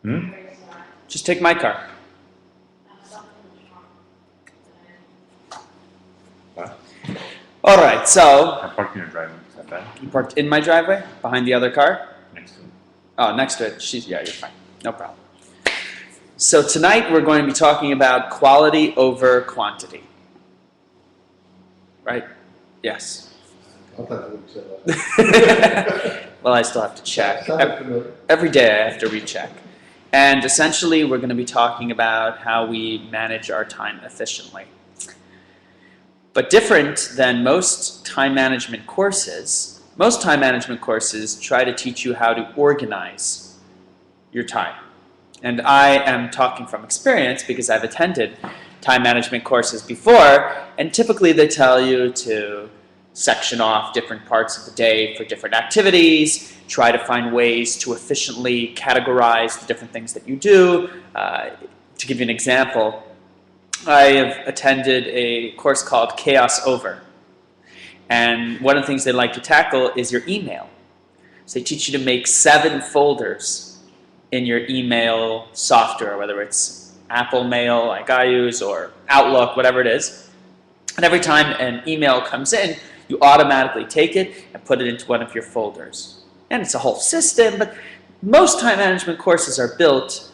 Hmm? Just take my car. What? All right, so I parked in your driveway. Is that bad? you parked in my driveway behind the other car. Next to it. Oh, next to it. Yeah, you're fine. No problem. So tonight we're going to be talking about quality over quantity. Right? Yes. I thought you said that. Well, I still have to check. Sounded familiar. Every day I have to recheck. And essentially we're going to be talking about how we manage our time efficiently. But different than most time management courses try to teach you how to organize your time. And I am talking from experience because I've attended time management courses before, and typically they tell you to section off different parts of the day for different activities, try to find ways to efficiently categorize the different things that you do. To give you an example, I have attended a course called Chaos Over. And one of the things they like to tackle is your email. So they teach you to make 7 folders in your email software, whether it's Apple Mail like I use or Outlook, whatever it is. And every time an email comes in, you automatically take it and put it into one of your folders. And it's a whole system, but most time management courses are built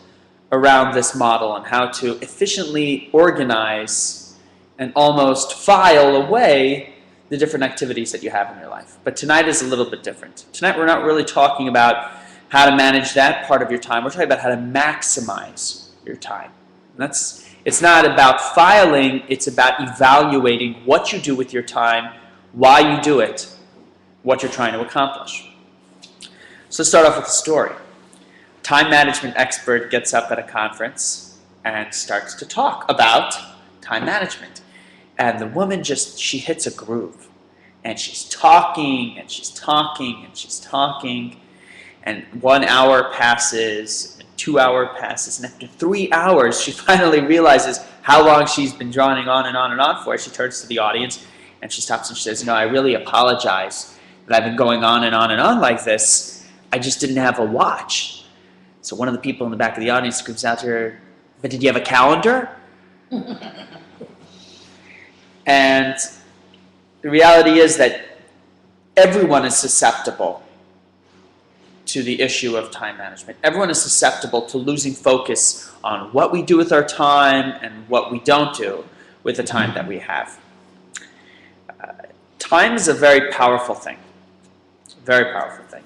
around this model on how to efficiently organize and almost file away the different activities that you have in your life. But tonight is a little bit different. Tonight we're not really talking about how to manage that part of your time. We're talking about how to maximize your time. And it's not about filing, it's about evaluating what you do with your time, why you do it, what you're trying to accomplish. So let's start off with a story. Time management expert gets up at a conference and starts to talk about time management. And the woman she hits a groove. And she's talking, and she's talking, and she's talking. And 1 hour passes, and 2 hours passes, and after 3 hours, she finally realizes how long she's been droning on and on and on for. She turns to the audience, and she stops and she says, I really apologize that I've been going on and on and on like this. I just didn't have a watch. So one of the people in the back of the audience screams out to her, but did you have a calendar? And the reality is that everyone is susceptible to the issue of time management. Everyone is susceptible to losing focus on what we do with our time and what we don't do with the time that we have. Time is a very powerful thing. Very powerful thing.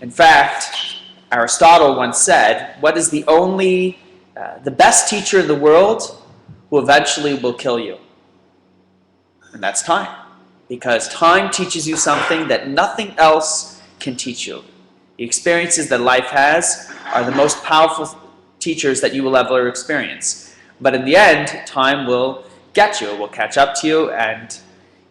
In fact, Aristotle once said, what is the best teacher in the world who eventually will kill you? And that's time. Because time teaches you something that nothing else can teach you. The experiences that life has are the most powerful teachers that you will ever experience. But in the end, time will get you. It will catch up to you, and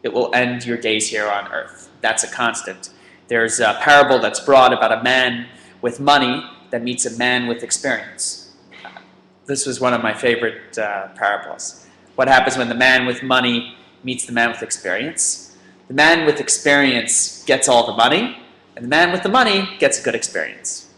it will end your days here on earth. That's a constant. There's a parable that's brought about a man with money that meets a man with experience. This was one of my favorite parables. What happens when the man with money meets the man with experience? The man with experience gets all the money, and the man with the money gets a good experience.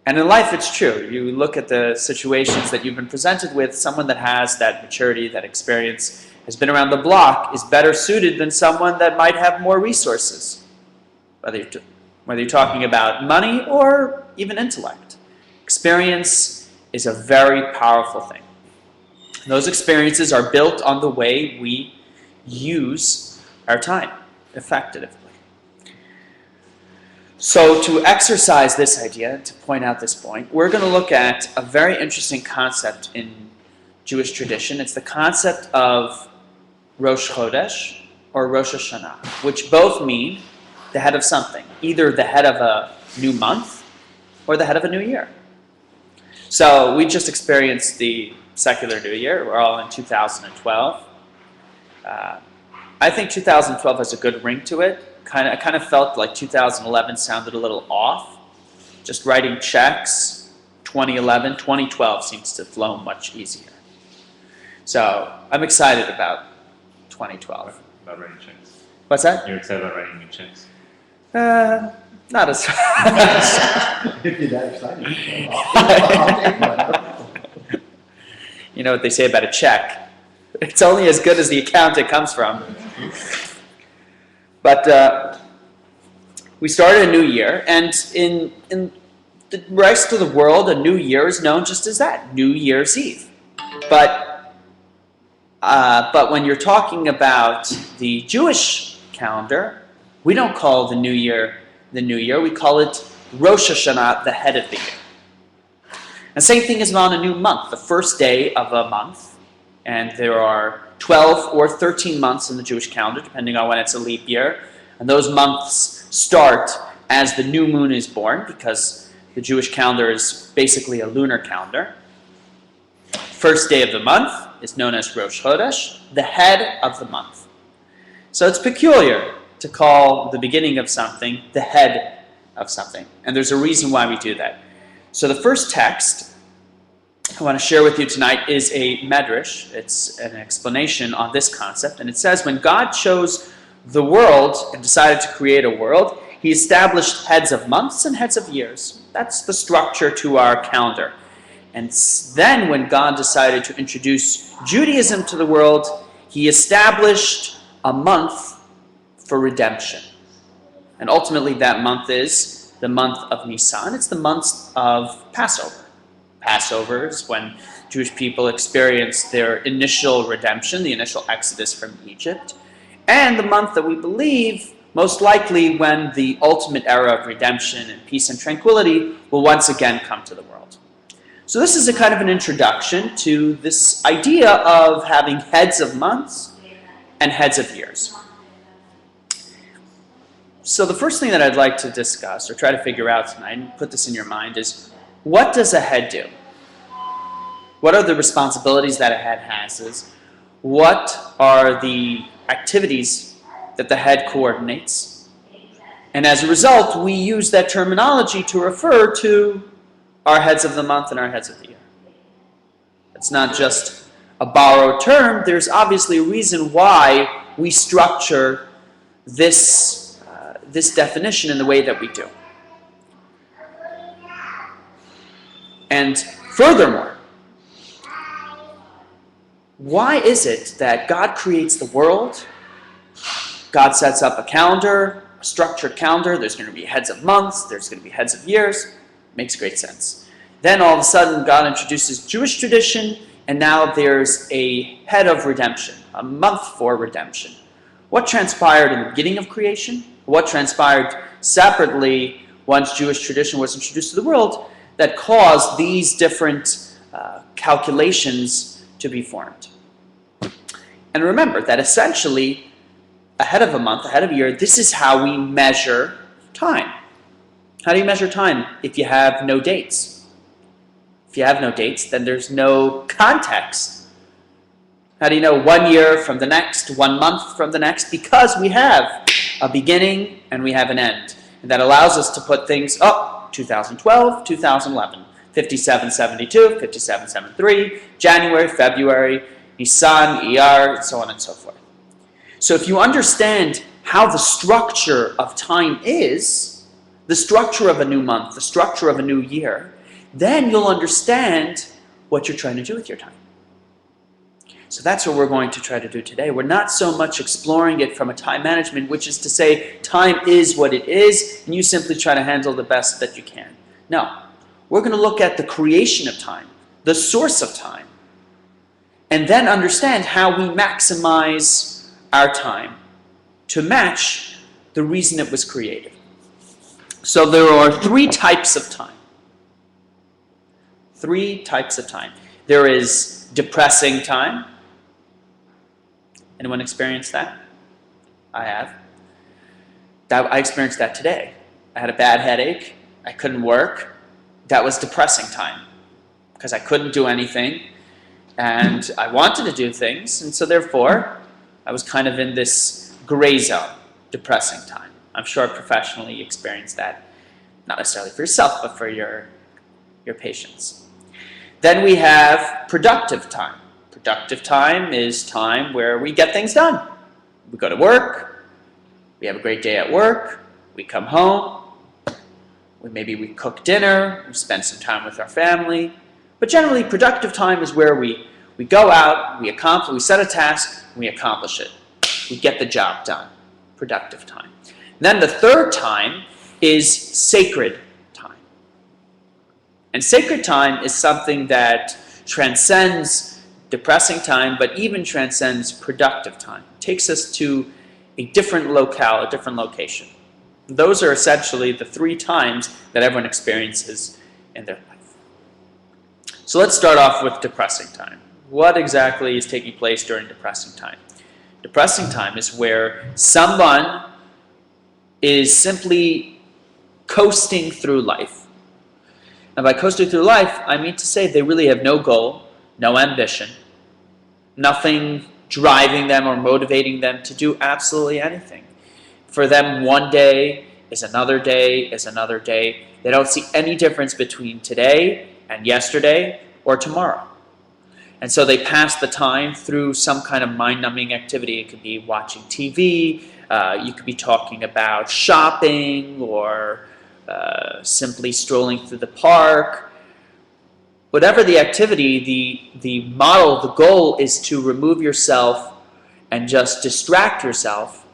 And in life, it's true. You look at the situations that you've been presented with, someone that has that maturity, that experience, has been around the block, is better suited than someone that might have more resources, whether you're talking about money or even intellect. Experience is a very powerful thing. And those experiences are built on the way we use our time effectively. So to exercise this idea, to point out this point, we're going to look at a very interesting concept in Jewish tradition. It's the concept of Rosh Chodesh or Rosh Hashanah, which both mean the head of something, either the head of a new month or the head of a new year. So we just experienced the secular new year. We're all in 2012. I think 2012 has a good ring to it. I kind of felt like 2011 sounded a little off. Just writing checks, 2012 seems to flow much easier. So I'm excited about 2012. About writing checks. What's that? You're excited about writing new checks? Not as If you're that excited, I'll take one. You know what they say about a check. It's only as good as the account it comes from. But we started a new year, and in the rest of the world, a new year is known just as that, New Year's Eve. But when you're talking about the Jewish calendar, we don't call the New Year the New Year. We call it Rosh Hashanah, the head of the year. And same thing is on a new month, the first day of a month. And there are 12 or 13 months in the Jewish calendar, depending on when it's a leap year. And those months start as the new moon is born, because the Jewish calendar is basically a lunar calendar. First day of the month is known as Rosh Chodesh, the head of the month. So it's peculiar to call the beginning of something the head of something. And there's a reason why we do that. So the first text I want to share with you tonight is a medrash. It's an explanation on this concept. And it says, when God chose the world and decided to create a world, he established heads of months and heads of years. That's the structure to our calendar. And then when God decided to introduce Judaism to the world, he established a month for redemption. And ultimately that month is the month of Nisan. It's the month of Passover. Passover is when Jewish people experienced their initial redemption, the initial exodus from Egypt. And the month that we believe, most likely when the ultimate era of redemption and peace and tranquility will once again come to the world. So this is a kind of an introduction to this idea of having heads of months and heads of years. So the first thing that I'd like to discuss, or try to figure out tonight, and put this in your mind, is what does a head do? What are the responsibilities that a head has? What are the activities that the head coordinates? And as a result, we use that terminology to refer to our heads of the month and our heads of the year. It's not just a borrowed term. There's obviously a reason why we structure this definition in the way that we do. And furthermore, why is it that God creates the world? God sets up a calendar, a structured calendar. There's going to be heads of months. There's going to be heads of years. Makes great sense. Then all of a sudden, God introduces Jewish tradition, and now there's a head of redemption, a month for redemption. What transpired in the beginning of creation? What transpired separately once Jewish tradition was introduced to the world that caused these different calculations to be formed? And remember that essentially, ahead of a month, ahead of a year, this is how we measure time. How do you measure time if you have no dates? If you have no dates, then there's no context. How do you know 1 year from the next, 1 month from the next? Because we have a beginning and we have an end. And that allows us to put things up, 2012, 2011, 5772, 5773, January, February, Nisan, Iyar, and so on and so forth. So if you understand how the structure of time is, the structure of a new month, the structure of a new year, then you'll understand what you're trying to do with your time. So that's what we're going to try to do today. We're not so much exploring it from a time management, which is to say time is what it is, and you simply try to handle the best that you can. No, we're going to look at the creation of time, the source of time, and then understand how we maximize our time to match the reason it was created. So there are 3 types of time. 3 types of time. There is depressing time. Anyone experienced that? I have. I experienced that today. I had a bad headache. I couldn't work. That was depressing time because I couldn't do anything and I wanted to do things, and so therefore I was kind of in this gray zone, depressing time. I'm sure professionally you experienced that, not necessarily for yourself, but for your patients. Then we have productive time. Productive time is time where we get things done. We go to work, we have a great day at work, We come home, maybe we cook dinner, we spend some time with our family, but generally productive time is where we go out, we set a task, we accomplish it. We get the job done. Productive time. And then the third time is sacred time. And sacred time is something that transcends depressing time, but even transcends productive time. It takes us to a different locale, a different location. Those are essentially the three times that everyone experiences in their life. So let's start off with depressing time. What exactly is taking place during depressing time? Depressing time is where someone is simply coasting through life. And by coasting through life, I mean to say they really have no goal, no ambition, nothing driving them or motivating them to do absolutely anything. For them, one day is another day is another day. They don't see any difference between today and yesterday or tomorrow. And so they pass the time through some kind of mind-numbing activity. It could be watching TV, you could be talking about shopping, or simply strolling through the park. Whatever the activity, the model, the goal is to remove yourself and just distract yourself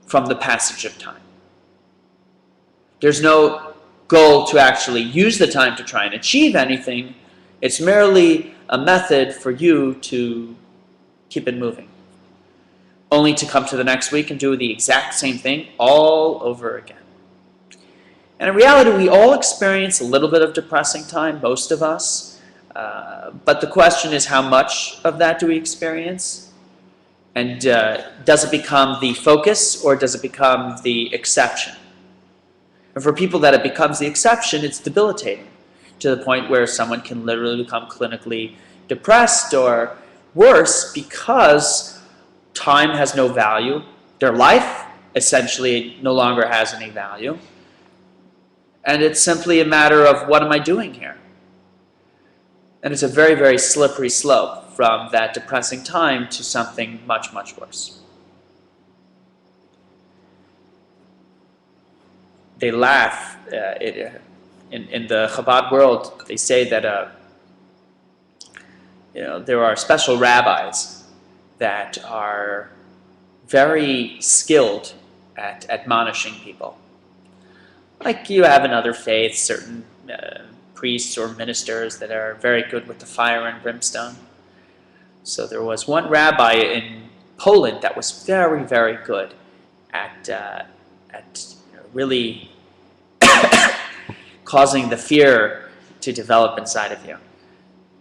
from the passage of time. There's no goal to actually use the time to try and achieve anything. It's merely a method for you to keep it moving, only to come to the next week and do the exact same thing all over again. And in reality, we all experience a little bit of depressing time, most of us, but the question is, how much of that do we experience? And does it become the focus, or does it become the exception? And for people that it becomes the exception, it's debilitating, to the point where someone can literally become clinically depressed or worse, because time has no value. Their life essentially no longer has any value. And it's simply a matter of, what am I doing here? And it's a very, very slippery slope from that depressing time to something much, much worse. They laugh. In the Chabad world, they say that there are special rabbis that are very skilled at admonishing people. Like you have in other faiths, certain priests or ministers that are very good with the fire and brimstone. So there was one rabbi in Poland that was very, very good at really causing the fear to develop inside of you.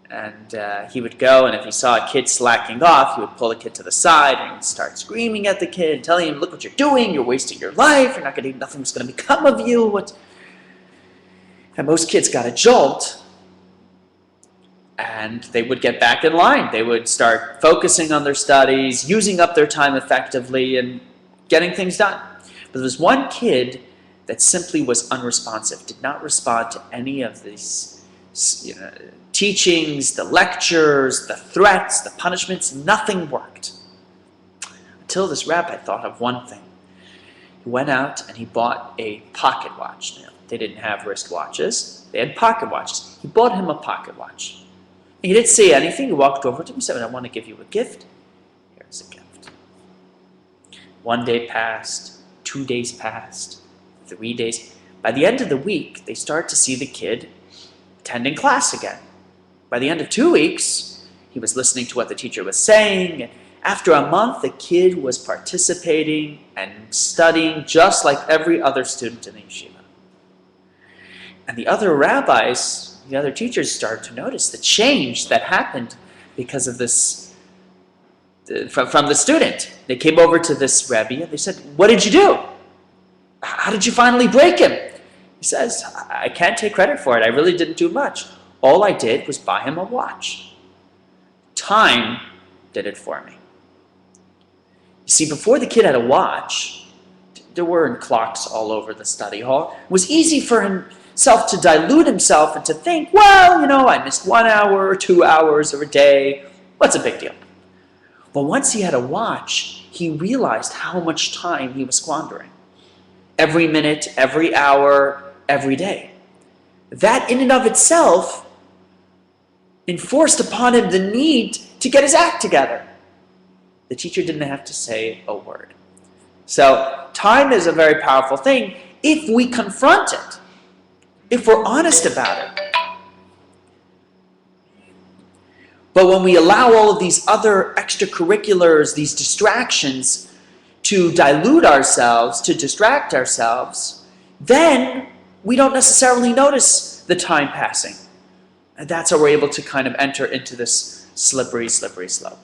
And he would go, and if he saw a kid slacking off, he would pull the kid to the side and he'd start screaming at the kid, telling him, look what you're doing, you're wasting your life, you're not going to, nothing's going to become of you. And most kids got a jolt, and they would get back in line. They would start focusing on their studies, using up their time effectively, and getting things done. But there was one kid that simply was unresponsive, did not respond to any of these teachings, the lectures, the threats, the punishments. Nothing worked. Until this rabbi thought of one thing. He went out and he bought a pocket watch. Now, they didn't have wristwatches. They had pocket watches. He bought him a pocket watch. He didn't say anything. He walked over to him and said, I want to give you a gift. Here's a gift. 1 day passed. 2 days passed. 3 days. By the end of the week, they start to see the kid attending class again. By the end of 2 weeks, he was listening to what the teacher was saying. And after a month, the kid was participating and studying just like every other student in the yeshiva. And the other rabbis, the other teachers started to notice the change that happened because of this, from the student. They came over to this Rebbe and they said, what did you do? How did you finally break him? He says, I can't take credit for it. I really didn't do much. All I did was buy him a watch. Time did it for me. You see, before the kid had a watch, there weren't clocks all over the study hall. It was easy for himself to dilute himself and to think, well, I missed 1 hour or 2 hours or a day. What's a big deal? But once he had a watch, he realized how much time he was squandering. every minute, every hour, every day. That in and of itself enforced upon him the need to get his act together. The teacher didn't have to say a word. So time is a very powerful thing if we confront it, if we're honest about it. But when we allow all of these other extracurriculars, these distractions, to dilute ourselves, to distract ourselves, then we don't necessarily notice the time passing. And that's how we're able to kind of enter into this slippery, slippery slope.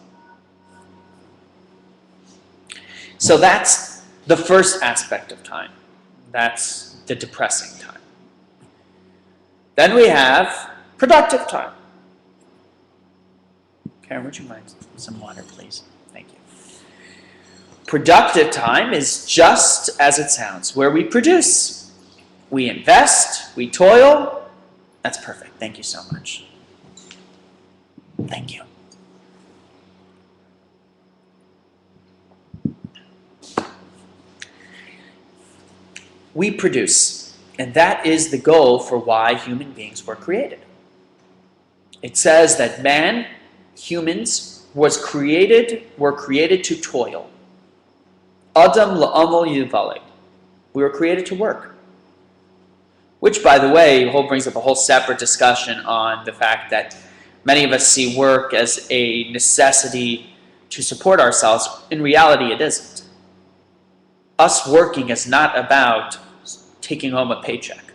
So that's the first aspect of time. That's the depressing time. Then we have productive time. Karen, would you mind some water, please? Thank you. Productive time is just as it sounds, where we produce. We invest, we toil. That's perfect. Thank you so much. Thank you. We produce, and that is the goal for why human beings were created. It says that man, humans, were created to toil. Adam la'amal yivaled. We were created to work. Which, by the way, brings up a whole separate discussion on the fact that many of us see work as a necessity to support ourselves. In reality, it isn't. Us working is not about taking home a paycheck.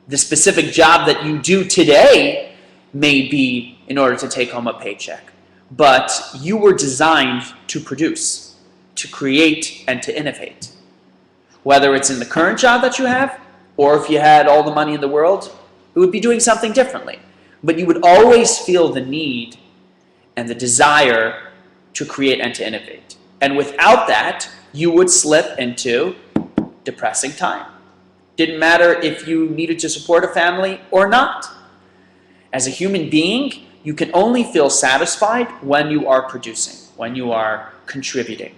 The specific job that you do today may be in order to take home a paycheck, but you were designed to produce, to create, and to innovate. Whether it's in the current job that you have, or if you had all the money in the world, it would be doing something differently. But you would always feel the need and the desire to create and to innovate. And without that, you would slip into depressing time. Didn't matter if you needed to support a family or not. As a human being, you can only feel satisfied when you are producing, when you are contributing.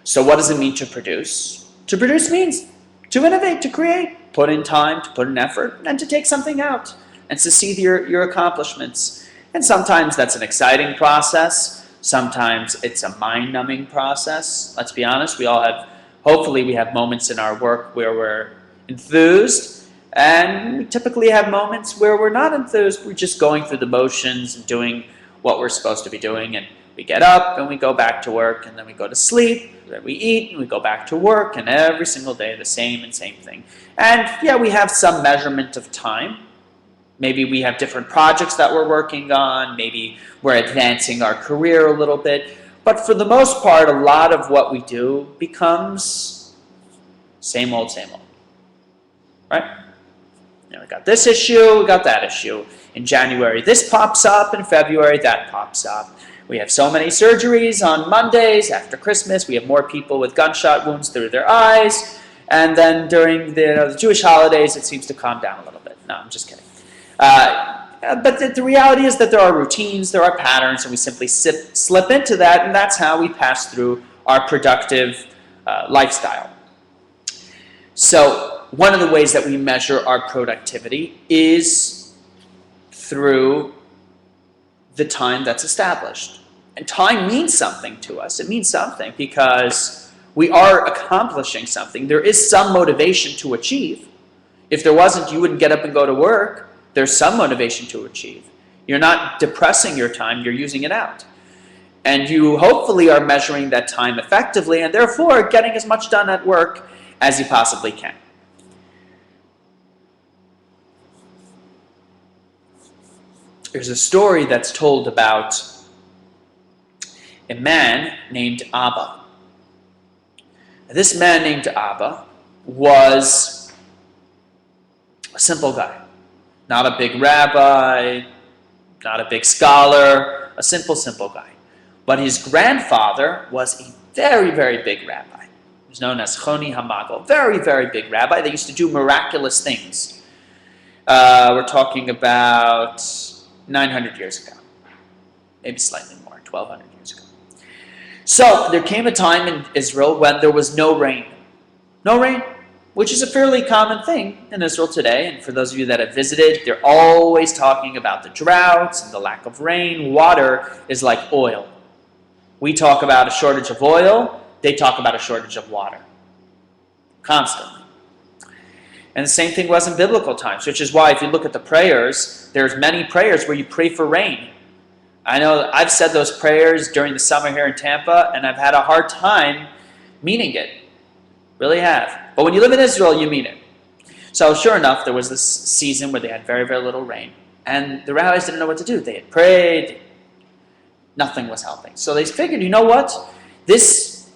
So what does it mean to produce? To produce means to innovate, to create, put in time, to put in effort, and to take something out and to see your accomplishments. And sometimes that's an exciting process. Sometimes it's a mind-numbing process. Let's be honest, hopefully we have moments in our work where we're enthused, and we typically have moments where we're not enthused. We're just going through the motions and doing what we're supposed to be doing, and we get up and we go back to work, and then we go to sleep, then we eat, and we go back to work, and every single day the same thing. And yeah, we have some measurement of time. Maybe we have different projects that we're working on. Maybe we're advancing our career a little bit. But for the most part, a lot of what we do becomes same old. Right? We got this issue, we got that issue. In January, this pops up. In February, that pops up. We have so many surgeries on Mondays. After Christmas, we have more people with gunshot wounds through their eyes. And then during the Jewish holidays, it seems to calm down a little bit. No, I'm just kidding. But the reality is that there are routines, there are patterns, and we simply slip into that, and that's how we pass through our productive lifestyle. So one of the ways that we measure our productivity is through the time that's established. And time means something to us. It means something because we are accomplishing something. There is some motivation to achieve. If there wasn't, you wouldn't get up and go to work. There's some motivation to achieve. You're not depressing your time, you're using it out. And you hopefully are measuring that time effectively and therefore getting as much done at work as you possibly can. There's a story that's told about a man named Abba. This man named Abba was a simple guy. Not a big rabbi, not a big scholar, a simple guy. But his grandfather was a very, very big rabbi. He was known as Choni HaMagel, very, very big rabbi. They used to do miraculous things. We're talking about 900 years ago, maybe slightly more, 1,200 years ago. So there came a time in Israel when there was no rain. No rain, which is a fairly common thing in Israel today. And for those of you that have visited, they're always talking about the droughts and the lack of rain. Water is like oil. We talk about a shortage of oil. They talk about a shortage of water. Constantly. And the same thing was in biblical times, which is why if you look at the prayers, there's many prayers where you pray for rain. I know I've said those prayers during the summer here in Tampa, and I've had a hard time meaning it. Really have. But when you live in Israel, you mean it. So sure enough, there was this season where they had very, very little rain. And the rabbis didn't know what to do. They had prayed. Nothing was helping. So they figured, you know what? This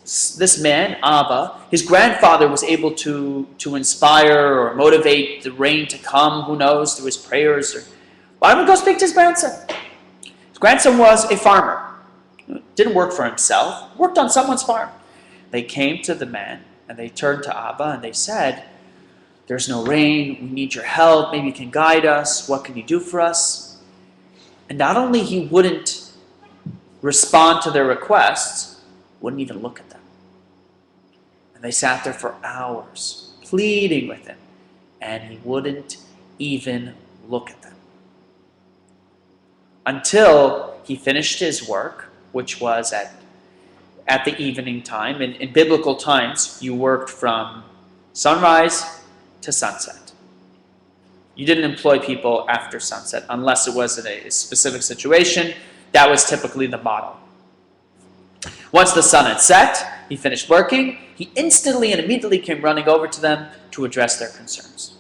man, Abba, his grandfather was able to inspire or motivate the rain to come, who knows, through his prayers. Why don't we go speak to his grandson? His grandson was a farmer. Didn't work for himself. Worked on someone's farm. They came to the man, and they turned to Abba, and they said, there's no rain. We need your help. Maybe you can guide us. What can you do for us? And not only he wouldn't respond to their requests, wouldn't even look at them. And they sat there for hours, pleading with him, and he wouldn't even look at them. Until he finished his work, which was at the evening time. In biblical times, you worked from sunrise to sunset. You didn't employ people after sunset unless it was in a specific situation. That was typically the model. Once the sun had set, he finished working. He instantly and immediately came running over to them to address their concerns.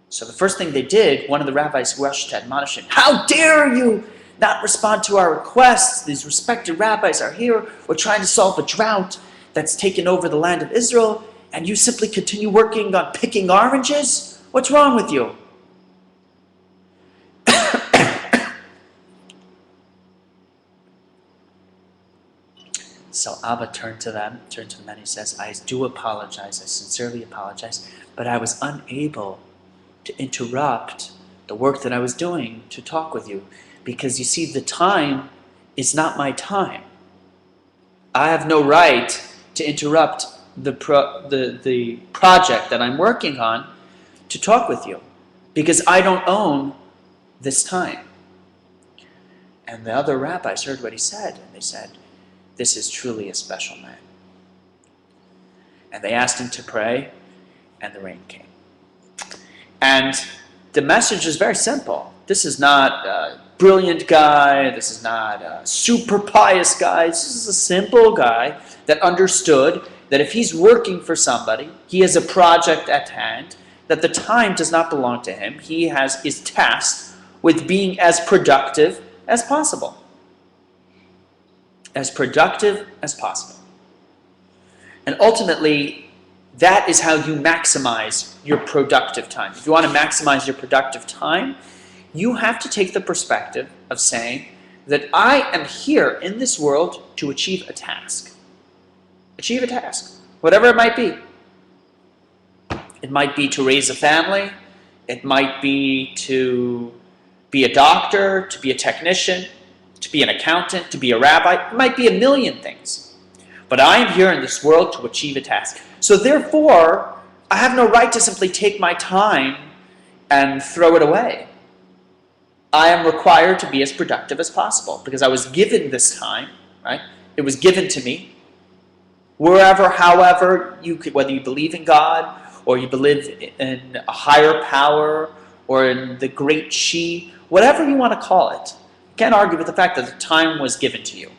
So the first thing they did, one of the rabbis rushed to admonish him. How dare you not respond to our requests? These respected rabbis are here. We're trying to solve a drought that's taken over the land of Israel, and you simply continue working on picking oranges? What's wrong with you? So Abba turned to them, and he says, I do apologize, I sincerely apologize, but I was unable to interrupt the work that I was doing to talk with you. Because you see, the time is not my time. I have no right to interrupt the project that I'm working on to talk with you. Because I don't own this time. And the other rabbis heard what he said, and they said, this is truly a special man. And they asked him to pray, and the rain came. And the message is very simple. This is not a brilliant guy. This is not a super pious guy. This is a simple guy that understood that if he's working for somebody, he has a project at hand, that the time does not belong to him. He is tasked with being as productive as possible. As productive as possible. And ultimately, that is how you maximize your productive time. If you want to maximize your productive time, you have to take the perspective of saying that I am here in this world to achieve a task. Achieve a task, whatever it might be. It might be to raise a family. It might be to be a doctor, to be a technician, to be an accountant, to be a rabbi. It might be a million things. But I am here in this world to achieve a task. So therefore, I have no right to simply take my time and throw it away. I am required to be as productive as possible because I was given this time, right? It was given to me. Wherever, however, whether you believe in God or you believe in a higher power or in the great she, whatever you want to call it, you can't argue with the fact that the time was given to you.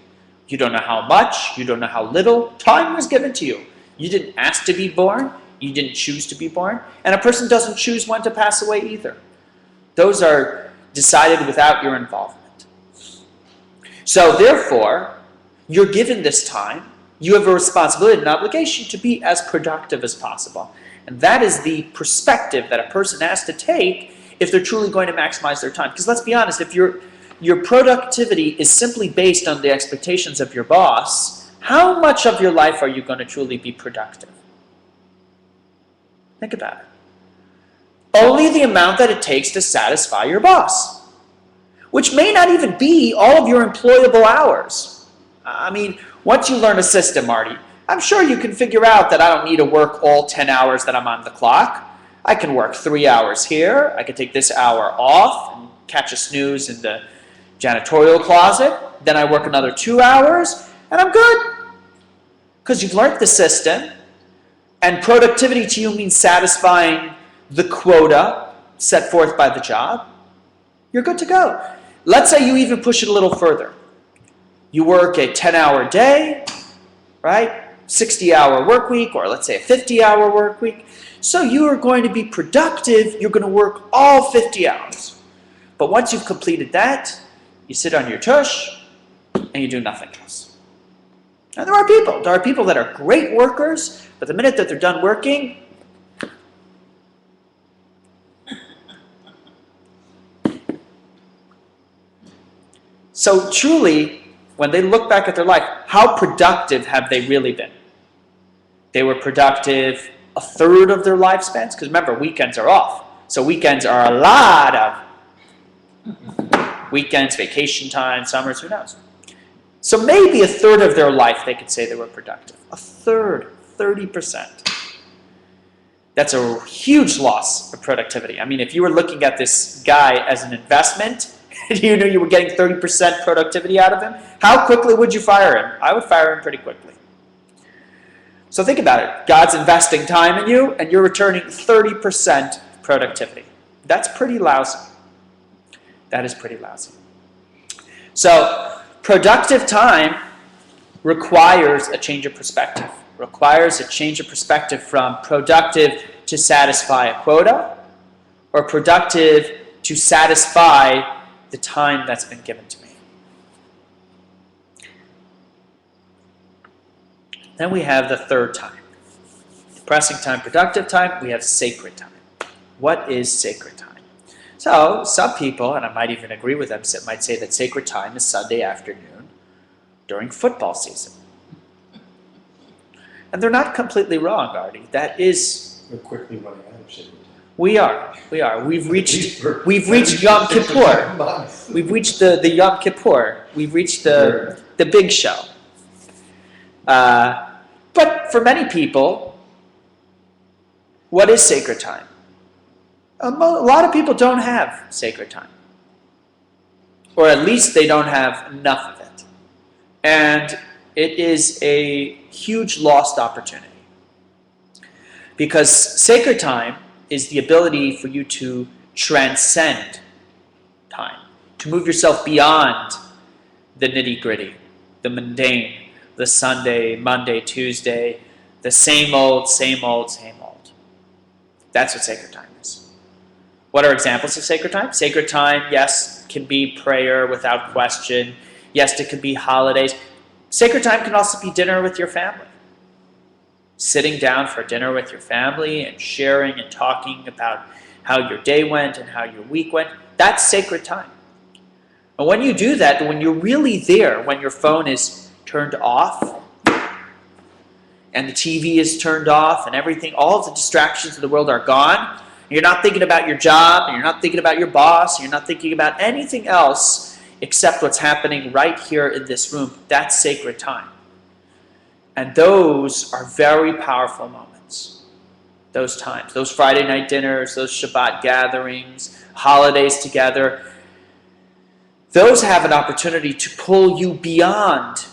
You don't know how much, you don't know how little, time was given to you. You didn't ask to be born, you didn't choose to be born, and a person doesn't choose when to pass away either. Those are decided without your involvement. So therefore, you're given this time, you have a responsibility and an obligation to be as productive as possible. And that is the perspective that a person has to take if they're truly going to maximize their time. Because let's be honest, if your productivity is simply based on the expectations of your boss, how much of your life are you going to truly be productive? Think about it. Only the amount that it takes to satisfy your boss, which may not even be all of your employable hours. I mean, Once you learn a system, Marty, I'm sure you can figure out that I don't need to work all 10 hours that I'm on the clock. I can work 3 hours here. I can take this hour off and catch a snooze in the janitorial closet. Then I work another 2 hours, and I'm good. Because you've learned the system, and productivity to you means satisfying the quota set forth by the job. You're good to go. Let's say you even push it a little further. You work a 10-hour day, right? 60-hour work week, or let's say a 50-hour work week. So you are going to be productive. You're going to work all 50 hours. But once you've completed that, you sit on your tush and you do nothing else. And there are people that are great workers, but the minute that they're done working, so truly, when they look back at their life, how productive have they really been? They were productive a third of their lifespans, because remember, weekends are off. So weekends are a lot of weekends, vacation time, summers, who knows? So maybe a third of their life they could say they were productive. A third, 30%. That's a huge loss of productivity. I mean, if you were looking at this guy as an investment, and you knew you were getting 30% productivity out of him, how quickly would you fire him? I would fire him pretty quickly. So think about it. God's investing time in you, and you're returning 30% productivity. That's pretty lousy. That is pretty lousy. So productive time requires a change of perspective. Requires a change of perspective from productive to satisfy a quota, or productive to satisfy the time that's been given to me. Then we have the third time. Depressing time, productive time, we have sacred time. What is sacred time? So some people, and I might even agree with them, might say that sacred time is Sunday afternoon during football season. And they're not completely wrong, Artie. That is... We're quickly running out of sacred time. We are. We've reached Yom Kippur. We've reached the Yom Kippur. We've reached the big show. But for many people, what is sacred time? A lot of people don't have sacred time. Or at least they don't have enough of it. And it is a huge lost opportunity. Because sacred time is the ability for you to transcend time, to move yourself beyond the nitty-gritty, the mundane, the Sunday, Monday, Tuesday, the same old, same old, same old. That's what sacred time is. What are examples of sacred time? Sacred time, yes, can be prayer without question. Yes, it could be holidays. Sacred time can also be dinner with your family. Sitting down for dinner with your family and sharing and talking about how your day went and how your week went. That's sacred time. And when you do that, when you're really there, when your phone is turned off and the TV is turned off and everything, all of the distractions of the world are gone, you're not thinking about your job, and you're not thinking about your boss, and you're not thinking about anything else except what's happening right here in this room. That's sacred time. And those are very powerful moments. Those times, those Friday night dinners, those Shabbat gatherings, holidays together, those have an opportunity to pull you beyond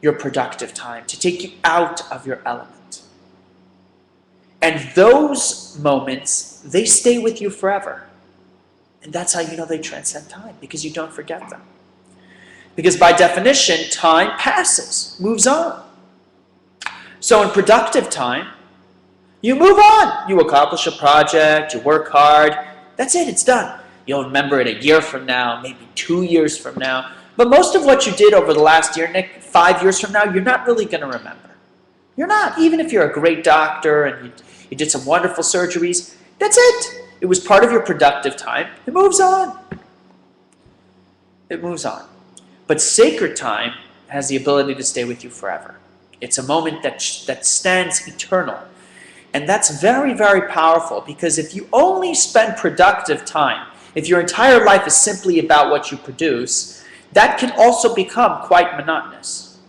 your productive time, to take you out of your element. And those moments, they stay with you forever. And that's how you know they transcend time, because you don't forget them. Because by definition, time passes, moves on. So in productive time, you move on. You accomplish a project, you work hard. That's it, it's done. You'll remember it a year from now, maybe 2 years from now. But most of what you did over the last year, Nick, 5 years from now, you're not really going to remember. You're not. Even if you're a great doctor and you did some wonderful surgeries, that's it. It was part of your productive time. It moves on. It moves on. But sacred time has the ability to stay with you forever. It's a moment that stands eternal. And that's very, very powerful, because if you only spend productive time, if your entire life is simply about what you produce, that can also become quite monotonous.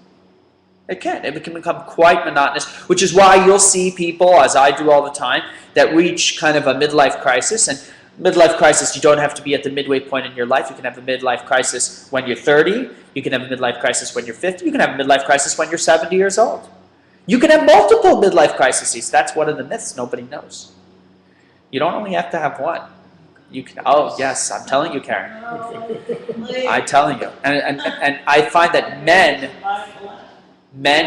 It can. It can become quite monotonous, which is why you'll see people, as I do all the time, that reach kind of a midlife crisis. And midlife crisis, you don't have to be at the midway point in your life. You can have a midlife crisis when you're 30. You can have a midlife crisis when you're 50. You can have a midlife crisis when you're 70 years old. You can have multiple midlife crises. That's one of the myths nobody knows. You don't only have to have one. You can. Oh, yes, I'm telling you, Karen. I'm telling you. And I find that men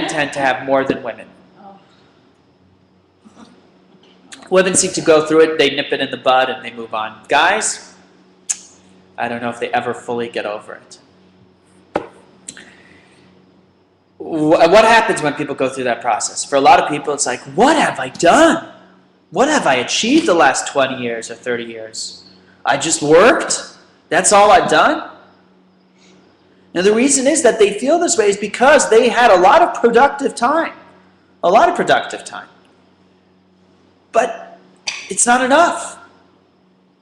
tend to have more than women. Women seem to go through it, they nip it in the bud, and they move on. Guys, I don't know if they ever fully get over it. What happens when people go through that process? For a lot of people, it's like, what have I done? What have I achieved the last 20 years or 30 years? I just worked? That's all I've done? Now, the reason is that they feel this way is because they had a lot of productive time. A lot of productive time. But it's not enough.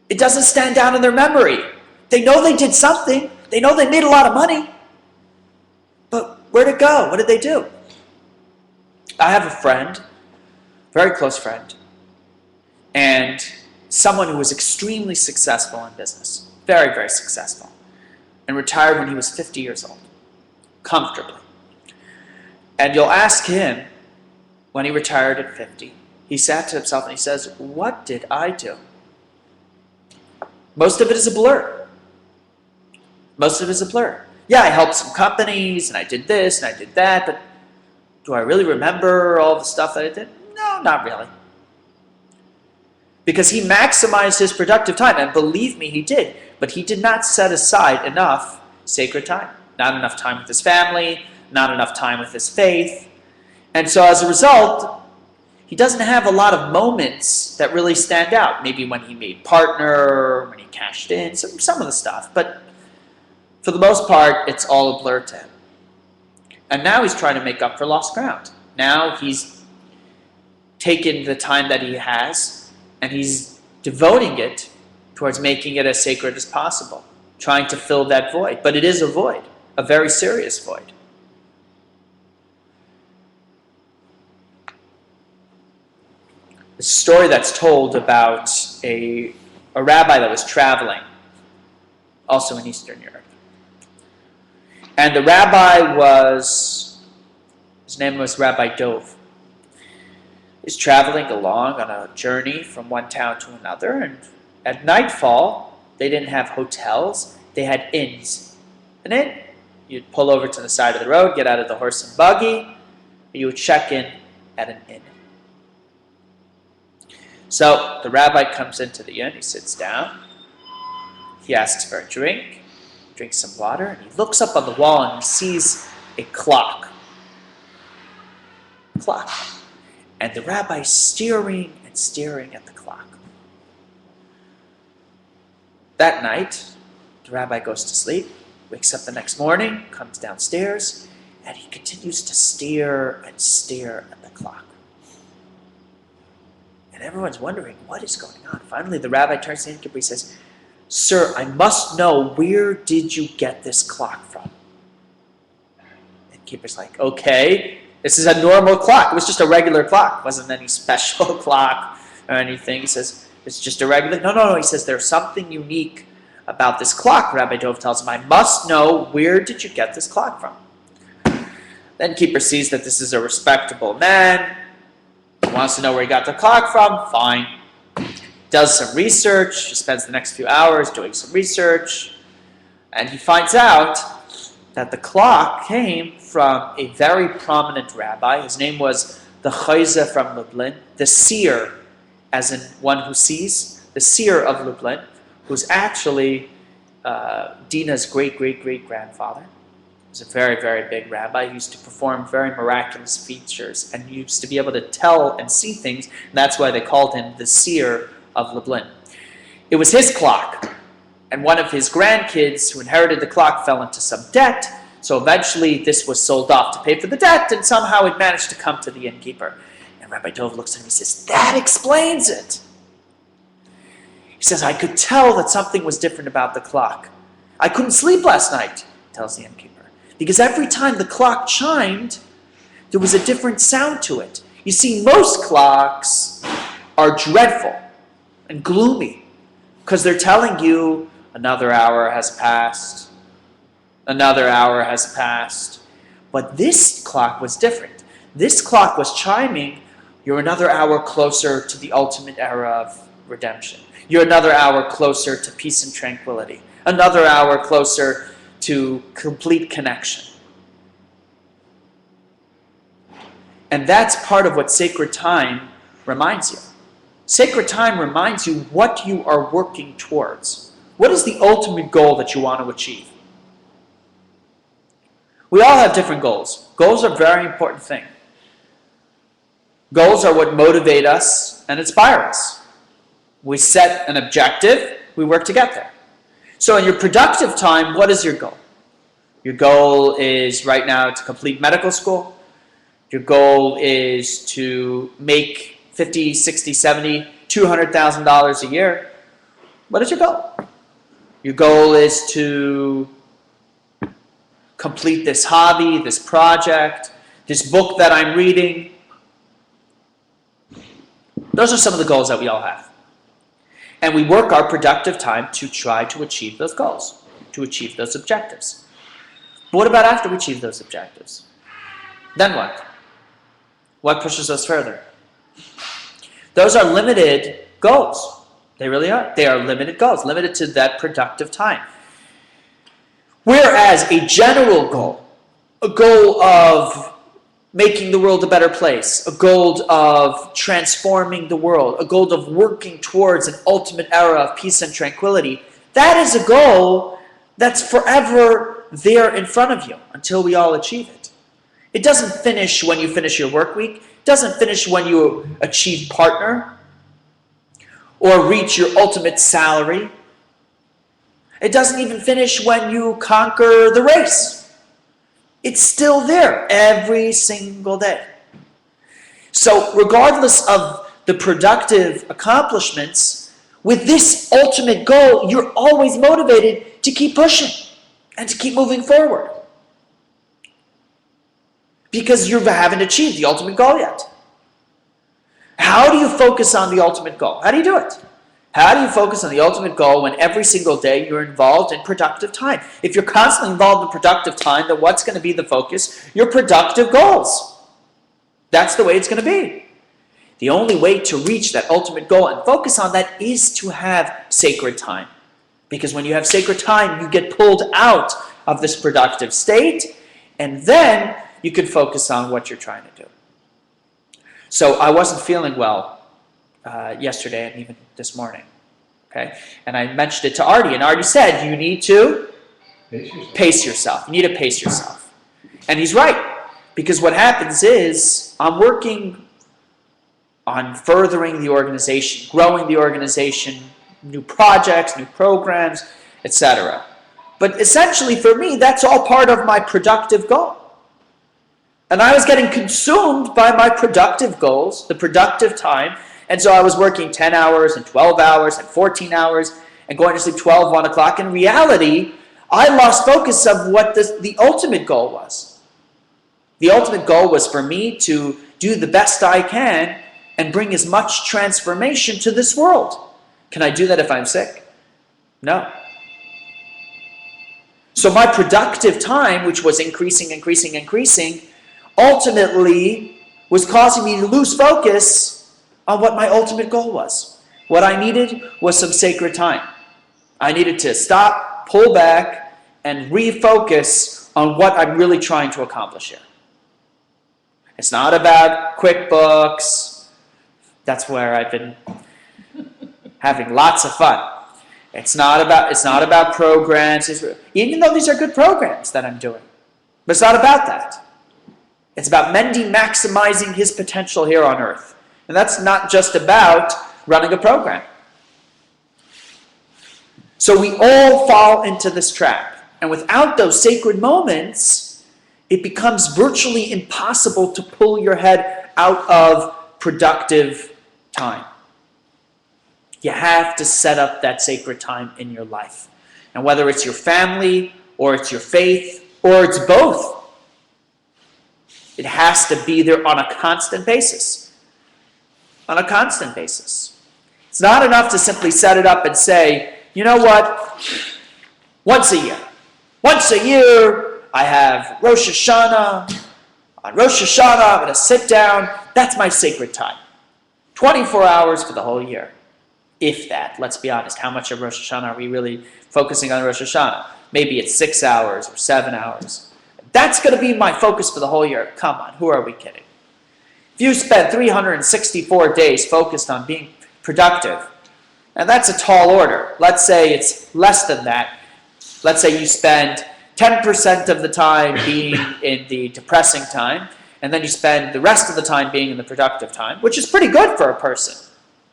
It doesn't stand down in their memory. They know they did something. They know they made a lot of money. But where'd it go? What did they do? I have a friend, very close friend, and someone who was extremely successful in business. Very, very successful. And retired when he was 50 years old. Comfortably. And you'll ask him, when he retired at 50, he sat to himself and he says, what did I do? Most of it is a blur. Most of it is a blur. Yeah, I helped some companies, and I did this, and I did that, but do I really remember all the stuff that I did? No, not really. Because he maximized his productive time, and believe me, he did. But he did not set aside enough sacred time. Not enough time with his family, not enough time with his faith. And so as a result, he doesn't have a lot of moments that really stand out. Maybe when he made partner, when he cashed in, some of the stuff. But for the most part, it's all a blur to him. And now he's trying to make up for lost ground. Now he's taken the time that he has, and he's devoting it towards making it as sacred as possible, trying to fill that void. But it is a void, a very serious void. A story that's told about a rabbi that was traveling, also in Eastern Europe. And the rabbi his name was Rabbi Dov. He's traveling along on a journey from one town to another, and at nightfall, they didn't have hotels, they had inns. An inn, you'd pull over to the side of the road, get out of the horse and buggy, you would check in at an inn. So the rabbi comes into the inn, he sits down, he asks for a drink, drinks some water, and he looks up on the wall and he sees a clock. And the rabbi's staring and staring at the clock. That night, the rabbi goes to sleep, wakes up the next morning, comes downstairs, and he continues to stare and stare at the clock. And everyone's wondering, what is going on? Finally, the rabbi turns to the innkeeper and says, "Sir, I must know, where did you get this clock from?" The innkeeper's like, "Okay, this is a normal clock. It was just a regular clock. It wasn't any special clock or anything." He says, "It's just a regular..." No. He says, "There's something unique about this clock." Rabbi Dov tells him, "I must know, where did you get this clock from?" The innkeeper sees that this is a respectable man. He wants to know where he got the clock from. Fine. Does some research. He spends the next few hours doing some research. And he finds out that the clock came from a very prominent rabbi. His name was the Chayza from Lublin, the seer, as in one who sees, the seer of Lublin, who's actually Dina's great-great-great-grandfather. He was a very, very big rabbi. He used to perform very miraculous features and used to be able to tell and see things. And that's why they called him the seer of Lublin. It was his clock. And one of his grandkids who inherited the clock fell into some debt. So eventually this was sold off to pay for the debt, and somehow it managed to come to the innkeeper. And Rabbi Dov looks at him and he says, "That explains it." He says, "I could tell that something was different about the clock. I couldn't sleep last night," tells the innkeeper, "because every time the clock chimed, there was a different sound to it. You see, most clocks are dreadful and gloomy because they're telling you another hour has passed, another hour has passed. But this clock was different. This clock was chiming, you're another hour closer to the ultimate era of redemption. You're another hour closer to peace and tranquility. Another hour closer to complete connection. And that's part of what sacred time reminds you. Sacred time reminds you what you are working towards. What is the ultimate goal that you want to achieve? We all have different goals. Goals are a very important thing. Goals are what motivate us and inspire us. We set an objective, we work to get there. So in your productive time, what is your goal? Your goal is right now to complete medical school. Your goal is to make $50,000, $60,000, $70,000, $200,000 a year. What is your goal? Your goal is to complete this hobby, this project, this book that I'm reading. Those are some of the goals that we all have. And we work our productive time to try to achieve those goals, to achieve those objectives. But what about after we achieve those objectives? Then what? What pushes us further? Those are limited goals. They really are. They are limited goals, limited to that productive time. Whereas a general goal, a goal of making the world a better place, a goal of transforming the world, a goal of working towards an ultimate era of peace and tranquility, that is a goal that's forever there in front of you until we all achieve it. It doesn't finish when you finish your work week. It doesn't finish when you achieve partner or reach your ultimate salary. It doesn't even finish when you conquer the race. It's still there every single day. So regardless of the productive accomplishments, with this ultimate goal, you're always motivated to keep pushing and to keep moving forward. Because you haven't achieved the ultimate goal yet. How do you focus on the ultimate goal? How do you do it? How do you focus on the ultimate goal when every single day you're involved in productive time? If you're constantly involved in productive time, then what's going to be the focus? Your productive goals. That's the way it's going to be. The only way to reach that ultimate goal and focus on that is to have sacred time. Because when you have sacred time, you get pulled out of this productive state, and then you can focus on what you're trying to do. So I wasn't feeling well yesterday and even this morning. Okay? And I mentioned it to Artie, and Artie said, you need to pace yourself. You need to pace yourself. And he's right. Because what happens is, I'm working on furthering the organization, growing the organization, new projects, new programs, etc. But essentially for me, that's all part of my productive goal. And I was getting consumed by my productive goals, the productive time, and so I was working 10 hours and 12 hours and 14 hours and going to sleep 12, 1 o'clock. In reality, I lost focus of what the ultimate goal was. The ultimate goal was for me to do the best I can and bring as much transformation to this world. Can I do that if I'm sick? No. So my productive time, which was increasing, ultimately was causing me to lose focus on what my ultimate goal was. What I needed was some sacred time. I needed to stop, pull back, and refocus on what I'm really trying to accomplish here. It's not about QuickBooks. That's where I've been having lots of fun. It's not about programs, even though these are good programs that I'm doing. But it's not about that. It's about Mendy maximizing his potential here on earth. And that's not just about running a program. So we all fall into this trap. And without those sacred moments, it becomes virtually impossible to pull your head out of productive time. You have to set up that sacred time in your life. And whether it's your family, or it's your faith, or it's both, It has to be there on a constant basis. On a constant basis. It's not enough to simply set it up and say, you know what, once a year. Once a year, I have Rosh Hashanah. On Rosh Hashanah, I'm going to sit down. That's my sacred time. 24 hours for the whole year. If that, let's be honest. How much of Rosh Hashanah are we really focusing on Rosh Hashanah? Maybe it's 6 hours or 7 hours. That's going to be my focus for the whole year. Come on, who are we kidding? If you spend 364 days focused on being productive, and that's a tall order. Let's say it's less than that. Let's say you spend 10% of the time being in the depressing time, and then you spend the rest of the time being in the productive time, which is pretty good for a person.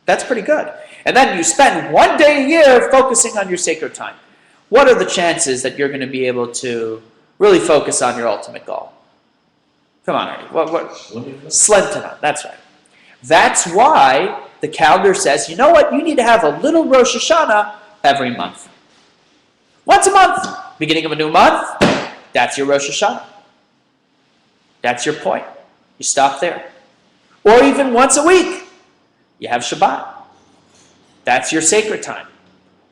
That's pretty good. And then you spend 1 day a year focusing on your sacred time. What are the chances that you're going to be able to really focus on your ultimate goal? Come on, Artie. Slim to none. That's right. That's why the calendar says, you know what? You need to have a little Rosh Hashanah every month. Once a month. Beginning of a new month, that's your Rosh Hashanah. That's your point. You stop there. Or even once a week, you have Shabbat. That's your sacred time.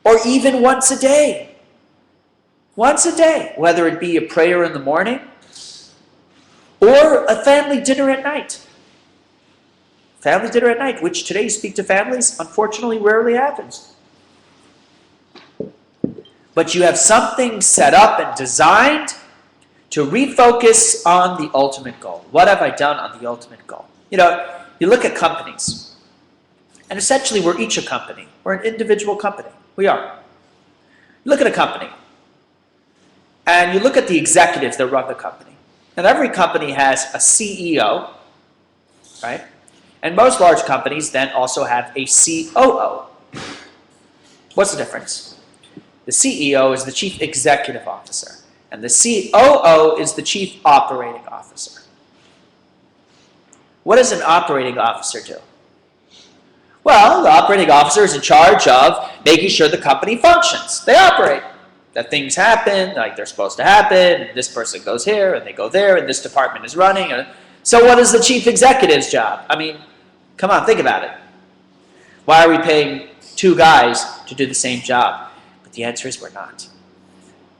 Or even once a day. Once a day, whether it be a prayer in the morning or a family dinner at night. Family dinner at night, which today you speak to families, unfortunately rarely happens. But you have something set up and designed to refocus on the ultimate goal. What have I done on the ultimate goal? You know, you look at companies, and essentially we're each a company. We're an individual company. We are. You look at a company, and you look at the executives that run the company. And every company has a CEO, right? And most large companies then also have a COO. What's the difference? The CEO is the Chief Executive Officer, and the COO is the Chief Operating Officer. What does an operating officer do? Well, the operating officer is in charge of making sure the company functions. They operate. That things happen like they're supposed to happen, and this person goes here, and they go there, and this department is running. So what is the Chief Executive's job? I mean, come on, think about it. Why are we paying 2 guys to do the same job? The answer is we're not.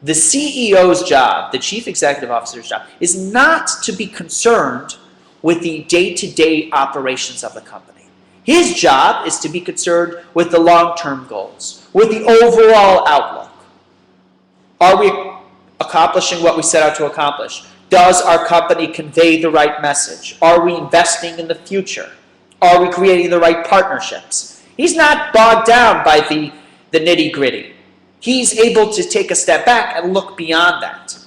The CEO's job, the Chief Executive Officer's job, is not to be concerned with the day-to-day operations of the company. His job is to be concerned with the long-term goals, with the overall outlook. Are we accomplishing what we set out to accomplish? Does our company convey the right message? Are we investing in the future? Are we creating the right partnerships? He's not bogged down by the nitty-gritty. He's able to take a step back and look beyond that.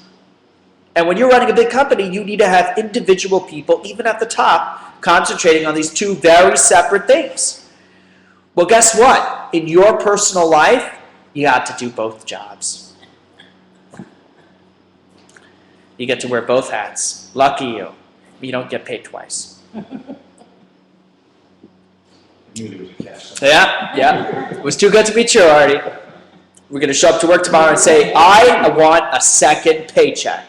And when you're running a big company, you need to have individual people, even at the top, concentrating on these 2 very separate things. Well, guess what? In your personal life, you got to do both jobs. You get to wear both hats. Lucky you. You don't get paid twice. Yeah. It was too good to be true, Artie. We're going to show up to work tomorrow and say, I want a second paycheck.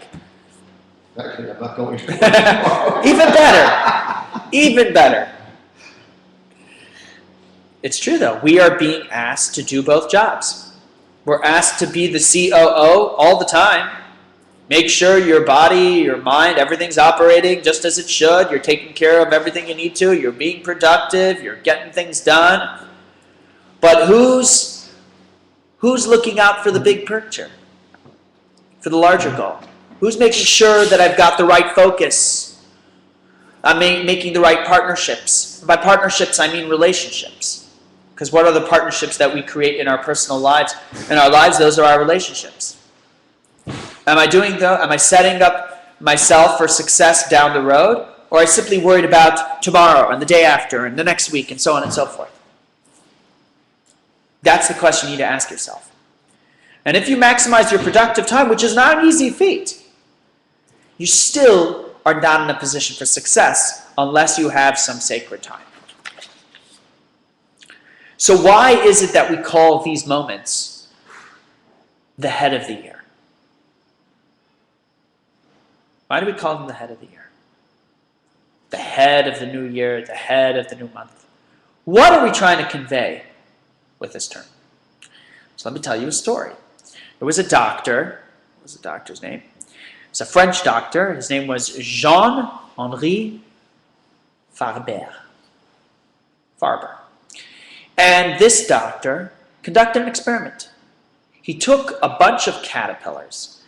Actually, I'm not going to work tomorrow. Even better. Even better. It's true, though. We are being asked to do both jobs. We're asked to be the COO all the time. Make sure your body, your mind, everything's operating just as it should. You're taking care of everything you need to. You're being productive. You're getting things done. But who's looking out for the big picture? For the larger goal? Who's making sure that I've got the right focus? I'm making the right partnerships. By partnerships, I mean relationships. Because what are the partnerships that we create in our personal lives? In our lives, those are our relationships. Am I setting up myself for success down the road? Or am I simply worried about tomorrow and the day after and the next week and so on and so forth? That's the question you need to ask yourself. And if you maximize your productive time, which is not an easy feat, you still are not in a position for success unless you have some sacred time. So why is it that we call these moments the head of the year? Why do we call them the head of the year? the head of the new year, the head of the new month. What are we trying to convey with this term? So let me tell you a story. There was a doctor. What was the doctor's name? It's a French doctor. His name was Jean-Henri Farber. And this doctor conducted an experiment. He took a bunch of caterpillars,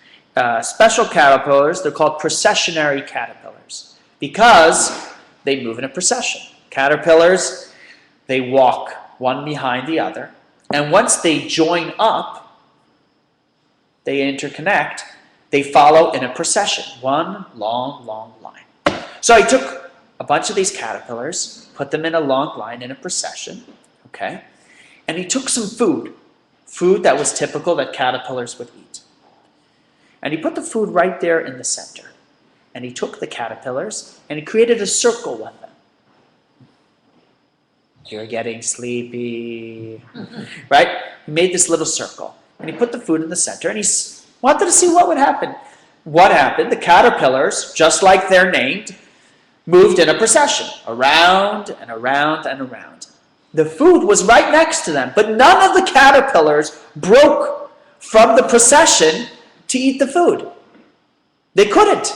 special caterpillars. They're called processionary caterpillars because they move in a procession. Caterpillars, they walk one behind the other. And once they join up, they interconnect, they follow in a procession, one long, long line. So he took a bunch of these caterpillars, put them in a long line in a procession, okay? And he took some food that was typical that caterpillars would eat. And he put the food right there in the center. And he took the caterpillars and he created a circle with them. You're getting sleepy, right? He made this little circle. And he put the food in the center and he wanted to see what would happen. What happened? The caterpillars, just like they're named, moved in a procession, around and around and around. The food was right next to them, but none of the caterpillars broke from the procession to eat the food. They couldn't.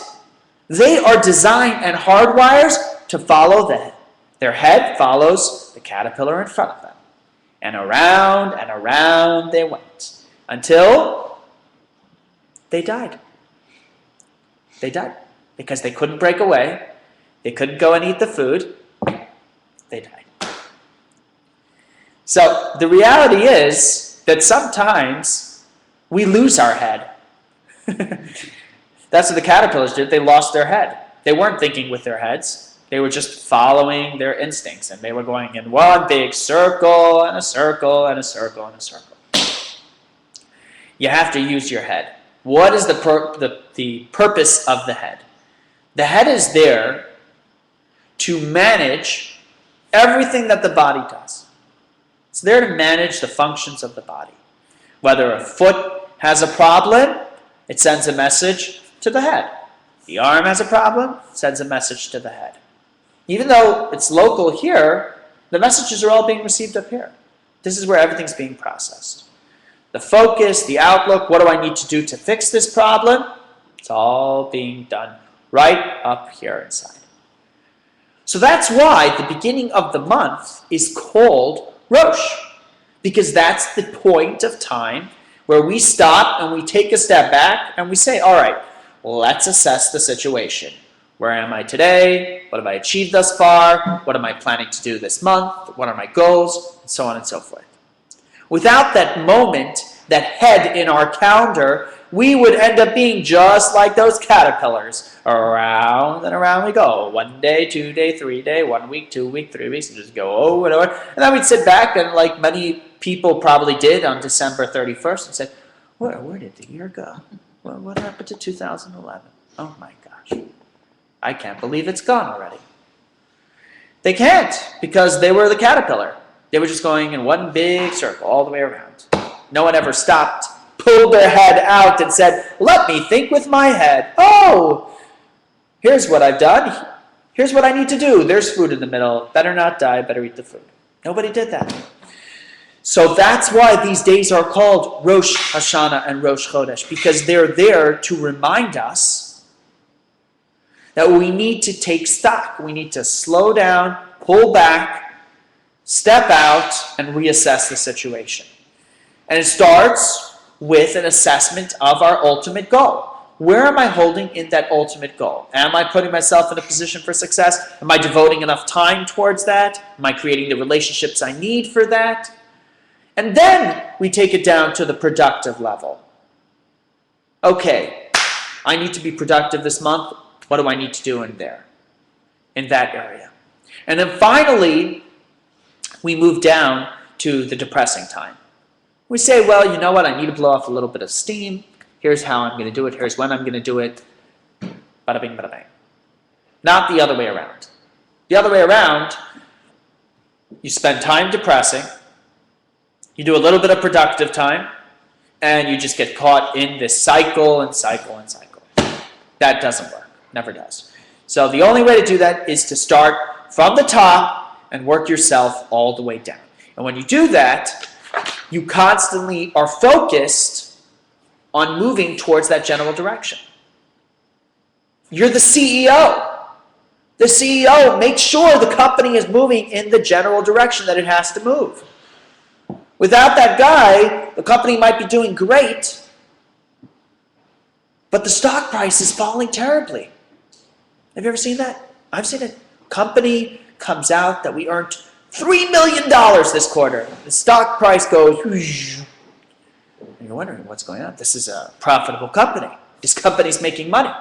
They are designed and hardwired to follow their head follows the caterpillar in front of them. And around they went until they died. They died because they couldn't break away. They couldn't go and eat the food. They died. So the reality is that sometimes we lose our head. That's what the caterpillars did. They lost their head. They weren't thinking with their heads. They were just following their instincts, and they were going in one big circle and a circle and a circle and a circle. You have to use your head. What is the purpose of the head? The head is there to manage everything that the body does. It's there to manage the functions of the body. Whether a foot has a problem, it sends a message to the head. The arm has a problem, it sends a message to the head. Even though it's local here, the messages are all being received up here. This is where everything's being processed. The focus, the outlook, what do I need to do to fix this problem? It's all being done right up here inside. So that's why the beginning of the month is called Rosh, because that's the point of time where we stop and we take a step back and we say, all right, let's assess the situation. Where am I today? What have I achieved thus far? What am I planning to do this month? What are my goals? And so on and so forth. Without that moment, that head in our calendar, we would end up being just like those caterpillars. Around and around we go. 1 day, 2 day, 3 day, 1 week, 2 week, 3 weeks, and just go over and over. And then we'd sit back and like many people probably did on December 31st and say, where did the year go? What happened to 2011? Oh my gosh. I can't believe it's gone already. They can't because they were the caterpillar. They were just going in one big circle all the way around. No one ever stopped, pulled their head out and said, let me think with my head. Oh, here's what I've done. Here's what I need to do. There's food in the middle. Better not die, better eat the food. Nobody did that. So that's why these days are called Rosh Hashanah and Rosh Chodesh, because they're there to remind us that we need to take stock. We need to slow down, pull back, step out, and reassess the situation. And it starts with an assessment of our ultimate goal. Where am I holding in that ultimate goal? Am I putting myself in a position for success? Am I devoting enough time towards that? Am I creating the relationships I need for that? And then we take it down to the productive level. Okay, I need to be productive this month. What do I need to do in that area? And then finally, we move down to the depressing time. We say, well, you know what? I need to blow off a little bit of steam. Here's how I'm going to do it. Here's when I'm going to do it. Bada bing, bada bang. Not the other way around. The other way around, you spend time depressing, you do a little bit of productive time, and you just get caught in this cycle and cycle and cycle. That doesn't work. Never does. So the only way to do that is to start from the top and work yourself all the way down. And when you do that, you constantly are focused on moving towards that general direction. You're the CEO. The CEO makes sure the company is moving in the general direction that it has to move. Without that guy, the company might be doing great, but the stock price is falling terribly. Have you ever seen that? I've seen it. Company comes out that we earned $3 million this quarter. The stock price goes, and you're wondering what's going on. This is a profitable company. This company's making money.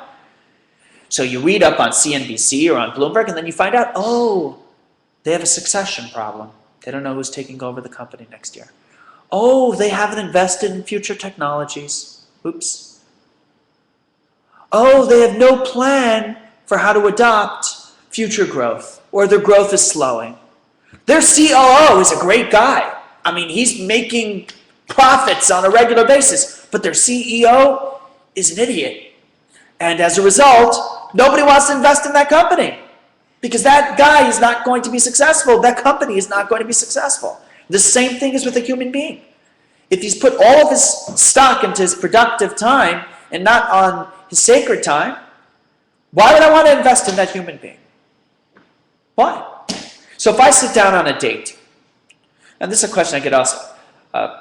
So you read up on CNBC or on Bloomberg, and then you find out, oh, they have a succession problem. They don't know who's taking over the company next year. Oh, they haven't invested in future technologies. Oops. Oh, they have no plan for how to adopt future growth, or their growth is slowing. Their COO is a great guy. I mean, he's making profits on a regular basis, but their CEO is an idiot. And as a result, nobody wants to invest in that company because that guy is not going to be successful. That company is not going to be successful. The same thing is with a human being. If he's put all of his stock into his productive time and not on his sacred time, why would I want to invest in that human being? Why? So if I sit down on a date, and this is a question I get asked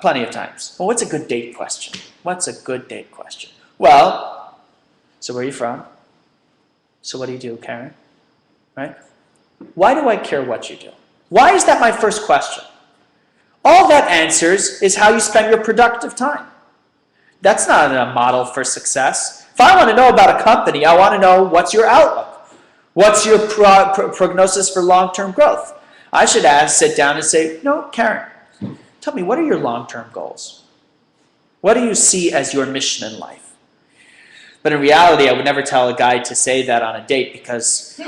plenty of times. Well, what's a good date question? What's a good date question? Well, so where are you from? So what do you do, Karen? Right? Why do I care what you do? Why is that my first question? All that answers is how you spend your productive time. That's not a model for success. If I want to know about a company, I want to know what's your outlook. What's your prognosis for long-term growth? I should sit down and say, no, Karen, tell me, what are your long-term goals? What do you see as your mission in life? But in reality, I would never tell a guy to say that on a date because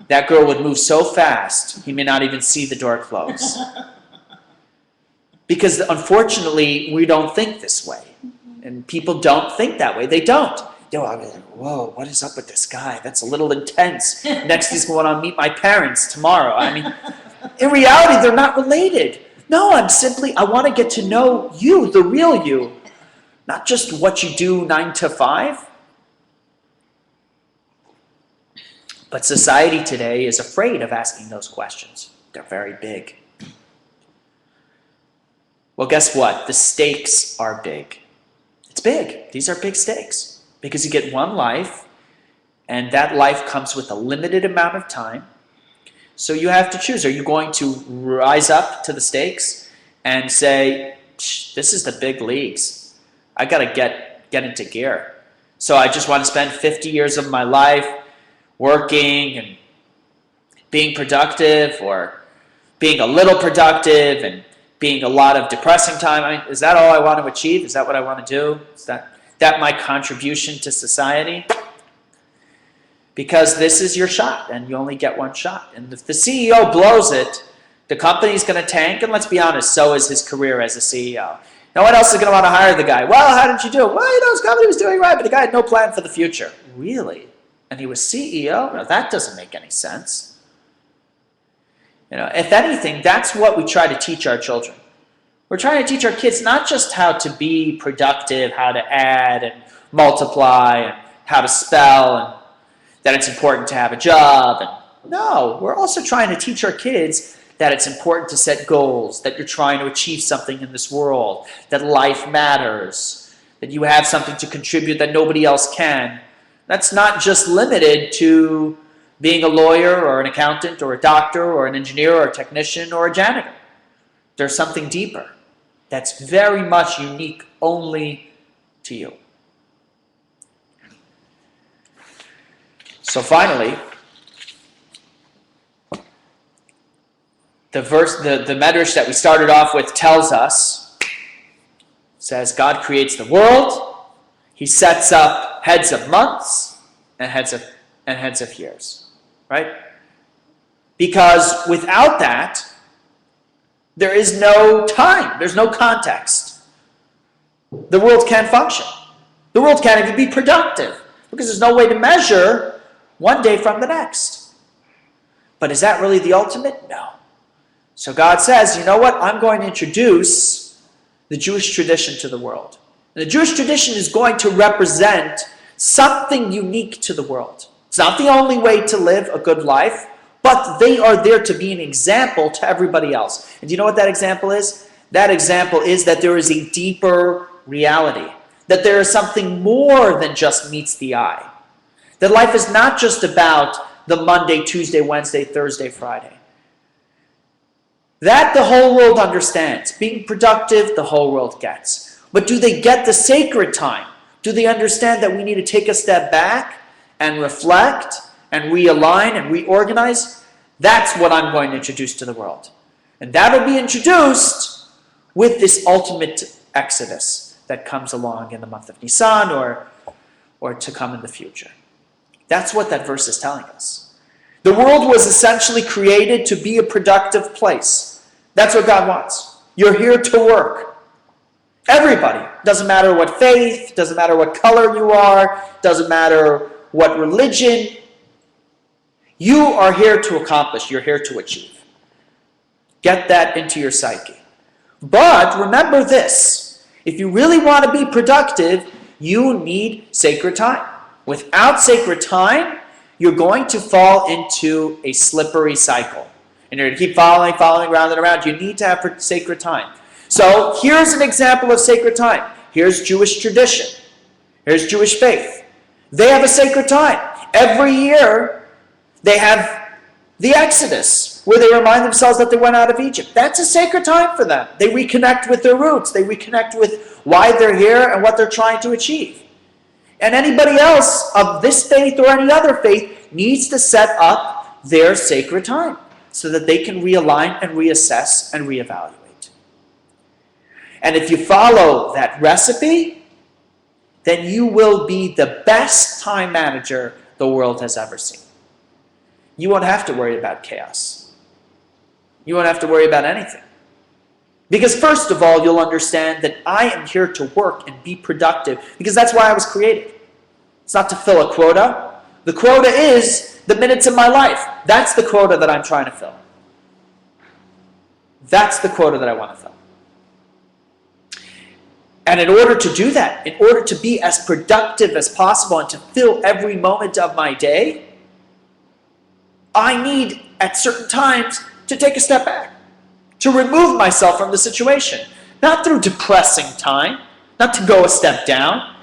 that girl would move so fast, he may not even see the door close. Because unfortunately, we don't think this way. And people don't think that way. They don't. They're like, whoa, what is up with this guy? That's a little intense. Next, he's going to meet my parents tomorrow. I mean, in reality, they're not related. No, I want to get to know you, the real you. Not just what you do 9 to 5. But society today is afraid of asking those questions. They're very big. Well, guess what? The stakes are big. It's big. These are big stakes. Because you get one life, and that life comes with a limited amount of time. So you have to choose. Are you going to rise up to the stakes and say, this is the big leagues. I got to get into gear. So I just want to spend 50 years of my life working and being productive, or being a little productive and being a lot of depressing time. I mean, is that all I want to achieve? Is that what I want to do? Is that my contribution to society? Because this is your shot, and you only get one shot. And if the CEO blows it, the company's going to tank, and let's be honest, so is his career as a CEO. Now, what else is going to want to hire the guy? Well, how did you do? Well, his company was doing right, but the guy had no plan for the future. Really? And he was CEO? No, that doesn't make any sense. If anything, that's what we try to teach our children. We're trying to teach our kids not just how to be productive, how to add and multiply, and how to spell, and that it's important to have a job. And no, we're also trying to teach our kids that it's important to set goals, that you're trying to achieve something in this world, that life matters, that you have something to contribute that nobody else can. That's not just limited to being a lawyer or an accountant or a doctor or an engineer or a technician or a janitor. There's something deeper that's very much unique only to you. So finally, the medrash that we started off with tells us, says God creates the world, he sets up heads of months and heads of years, right? Because without that, there is no time, there's no context. The world can't function. The world can't even be productive because there's no way to measure one day from the next. But is that really the ultimate? No. So God says, you know what? I'm going to introduce the Jewish tradition to the world. And the Jewish tradition is going to represent something unique to the world. It's not the only way to live a good life, but they are there to be an example to everybody else. And do you know what that example is? That example is that there is a deeper reality, that there is something more than just meets the eye. That life is not just about the Monday, Tuesday, Wednesday, Thursday, Friday. That the whole world understands. Being productive, the whole world gets. But do they get the sacred time? Do they understand that we need to take a step back and reflect and realign and reorganize? That's what I'm going to introduce to the world. And that'll be introduced with this ultimate exodus that comes along in the month of Nisan or to come in the future. That's what that verse is telling us. The world was essentially created to be a productive place. That's what God wants. You're here to work. Everybody. Doesn't matter what faith, doesn't matter what color you are, doesn't matter what religion. You are here to accomplish, you're here to achieve. Get that into your psyche. But remember this, if you really want to be productive, you need sacred time. Without sacred time, you're going to fall into a slippery cycle. And you're going to keep following round and around. You need to have sacred time. So here's an example of sacred time. Here's Jewish tradition. Here's Jewish faith. They have a sacred time. Every year, they have the Exodus, where they remind themselves that they went out of Egypt. That's a sacred time for them. They reconnect with their roots. They reconnect with why they're here and what they're trying to achieve. And anybody else of this faith or any other faith needs to set up their sacred time so that they can realign and reassess and reevaluate. And if you follow that recipe, then you will be the best time manager the world has ever seen. You won't have to worry about chaos. You won't have to worry about anything. Because first of all, you'll understand that I am here to work and be productive, because that's why I was created. It's not to fill a quota. The quota is the minutes of my life. That's the quota that I'm trying to fill. That's the quota that I want to fill. And in order to do that, in order to be as productive as possible and to fill every moment of my day, I need, at certain times, to take a step back, to remove myself from the situation. Not through depressing time, not to go a step down,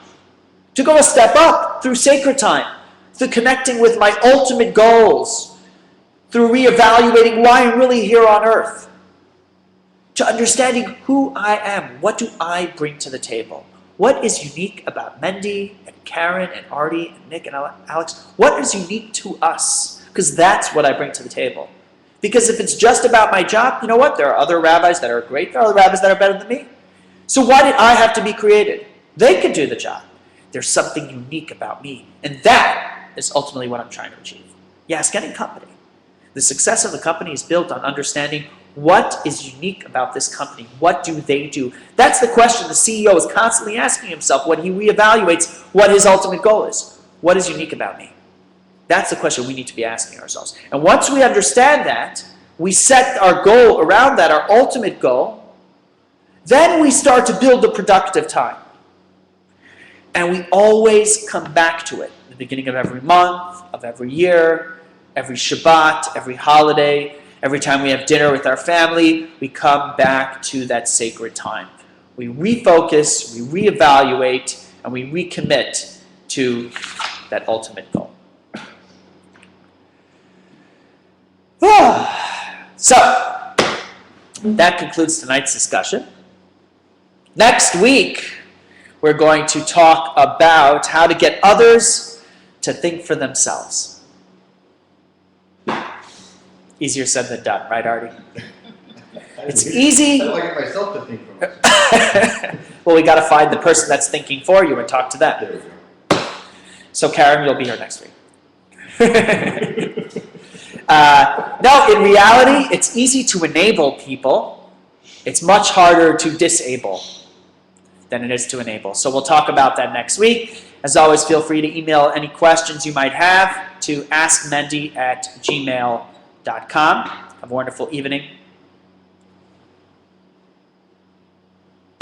to go a step up through sacred time, through connecting with my ultimate goals, through reevaluating why I'm really here on earth, to understanding who I am. What do I bring to the table? What is unique about Mendy and Karen and Artie and Nick and Alex? What is unique to us? Because that's what I bring to the table. Because if it's just about my job, you know what? There are other rabbis that are great. There are other rabbis that are better than me. So why did I have to be created? They could do the job. There's something unique about me. And that is ultimately what I'm trying to achieve. Yes, getting company. The success of the company is built on understanding what is unique about this company. What do they do? That's the question the CEO is constantly asking himself when he reevaluates what his ultimate goal is. What is unique about me? That's the question we need to be asking ourselves. And once we understand that, we set our goal around that, our ultimate goal, then we start to build the productive time. And we always come back to it. At the beginning of every month, of every year, every Shabbat, every holiday, every time we have dinner with our family, we come back to that sacred time. We refocus, we reevaluate, and we recommit to that ultimate goal. So, that concludes tonight's discussion. Next week, we're going to talk about how to get others to think for themselves. Easier said than done, right, Artie? It's easy. I don't get myself to think for myself. Well, we got to find the person that's thinking for you and talk to them. There we go. So, Karen, you'll be here next week. No, in reality, it's easy to enable people. It's much harder to disable than it is to enable. So we'll talk about that next week. As always, feel free to email any questions you might have to askmendy@gmail.com. Have a wonderful evening.